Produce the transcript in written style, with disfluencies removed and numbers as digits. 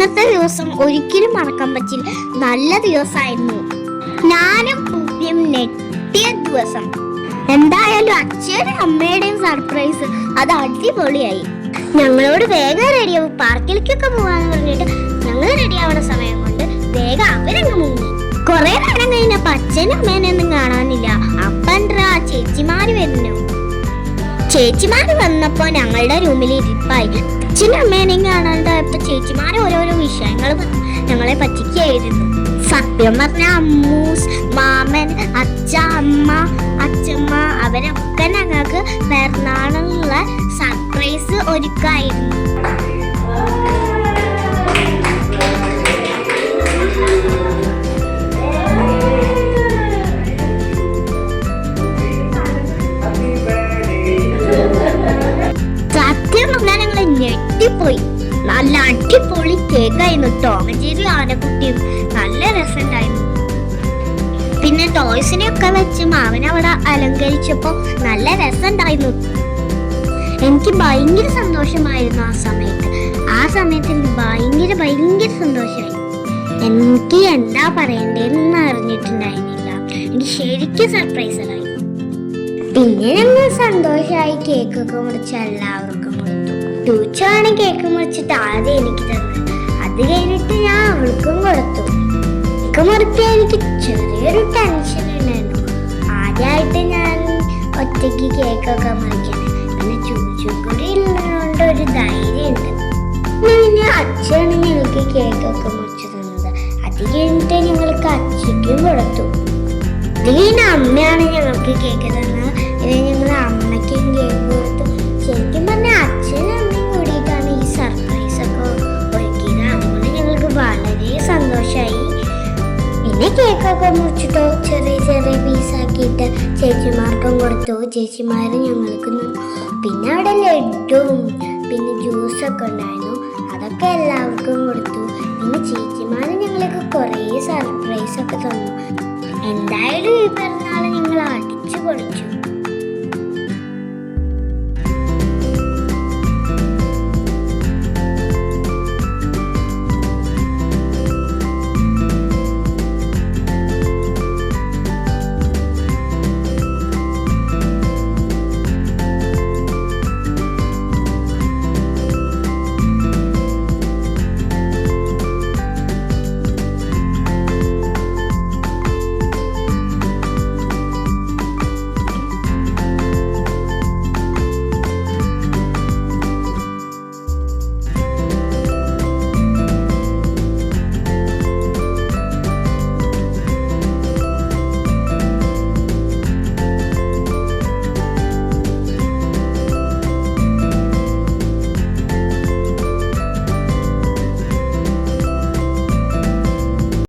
ഇന്നത്തെ ദിവസം ഒരിക്കലും മറക്കാൻ പറ്റില്ല. നല്ല ദിവസമായിരുന്നു. ഞാനും പൂവ്യം നെട്ടിയ ദിവസം. എന്തായാലും അച്ഛയുടെയും അമ്മയുടെയും സർപ്രൈസ് അത് അടിപൊളിയായി. ഞങ്ങളോട് വേഗം റെഡിയാവും, പാർക്കിലേക്കൊക്കെ പോവാന്ന് പറഞ്ഞിട്ട് ഞങ്ങൾ റെഡിയാവണ സമയം കൊണ്ട് വേഗം അവരങ്ങ് മുങ്ങി. കുറെ നേരം കഴിഞ്ഞപ്പോ അച്ഛനും അമ്മേനൊന്നും കാണാനില്ല. അപ്പൻട്രാ ചേച്ചിമാര് വരുന്നു. ചേച്ചിമാര് വന്നപ്പോ ഞങ്ങളുടെ റൂമിൽ ഇരിപ്പായി. അച്ഛനും അമ്മേനെയും കാണാണ്ടായപ്പോ ചേച്ചിമാര് ഓരോരോ വിഷയങ്ങൾ ഞങ്ങളെ പറ്റിക്കായിരുന്നു. സത്യം പറഞ്ഞ അമ്മൂസ്, മാമൻ, അച്ഛ, അമ്മ, അച്ഛമ്മ അവരൊക്കെ ഞങ്ങൾക്ക് പിറന്നാളിനുള്ള സർപ്രൈസ് ഒരുക്കായിരുന്നു. സത്യം പറഞ്ഞാൽ ഞങ്ങൾ ഞെട്ടിപ്പോയി. നല്ല അടിപൊളി കേക്കായിരുന്നു. ടോമഞ്ചേരി ആനക്കുട്ടിയും നല്ല രസമുണ്ടായിരുന്നു. പിന്നെ ടോയ്സിനെയൊക്കെ വെച്ച് മാവനവിടെ അലങ്കരിച്ചപ്പോ നല്ല രസമുണ്ടായിരുന്നു. എനിക്ക് ഭയങ്കര സന്തോഷമായിരുന്നു ആ സമയത്ത് എനിക്ക് ഭയങ്കര സന്തോഷമായി. എനിക്ക് എന്താ പറയണ്ടേന്ന് അറിഞ്ഞിട്ടുണ്ടായിരുന്നില്ല. എനിക്ക് ശരിക്കും സർപ്രൈസ് ആയി. പിന്നെ ഞങ്ങൾ സന്തോഷമായി കേക്കൊക്കെ മുറിച്ച് എല്ലാവർക്കും കൊടുത്തു. ടൂച്ചാണ് കേക്ക് മുറിച്ചിട്ട് ആദ്യം എനിക്ക് തന്നത്. അത് കഴിഞ്ഞിട്ട് ഞാൻ അവൾക്കും കൊടുത്തു. കേക്ക് മുറിക്കാൻ എനിക്ക് ചെറിയൊരു ടെൻഷൻ ഉണ്ടായിരുന്നു. ആദ്യമായിട്ട് ഞാൻ ഒറ്റയ്ക്ക് കേക്കൊക്കെ മുറിക്കണേ. പിന്നെ ചൂച്ചു കൂടി ഉള്ളതുകൊണ്ട് ഒരു ധൈര്യമുണ്ട്. പിന്നെ അച്ഛനാണ് ഞങ്ങൾക്ക് കേക്കൊക്കെ മുറിച്ചു തന്നത്. അത് കഴിഞ്ഞിട്ട് ഞങ്ങൾക്ക് അച്ഛയ്ക്കും കൊടുത്തു. ഇതിന് അമ്മയാണ് ഞങ്ങൾക്ക് കേക്ക് തന്നത്. ഇത് ഞങ്ങൾ അമ്മയ്ക്കും കേക്ക് കൊടുത്തു. ശരിക്കും പറഞ്ഞാൽ അച്ഛനും അമ്മയും കൂടിയിട്ടാണ് ഈ സർപ്രൈസ് ഒക്കെ ഒരുക്കിയത്. അതുകൊണ്ട് ഞങ്ങൾക്ക് വളരെ സന്തോഷമായി. പിന്നെ കേക്കൊക്കെ മുറിച്ചിട്ടോ ചെറിയ പീസാക്കിയിട്ട് ചേച്ചിമാർക്കും കൊടുത്തു. ചേച്ചിമാർ ഞങ്ങൾക്ക് പിന്നെ അവിടെ ലഡുവും പിന്നെ ജ്യൂസൊക്കെ ഉണ്ടായിരുന്നു. അതൊക്കെ എല്ലാവർക്കും കൊടുത്തു. പിന്നെ ചേച്ചിമാർ ഞങ്ങൾക്ക് കുറേ സർപ്രൈസ് ഒക്കെ തന്നു. എന്തായാലും ഈ പിറന്നാൾ ഞങ്ങൾ അടിച്ചു പൊളിച്ചു.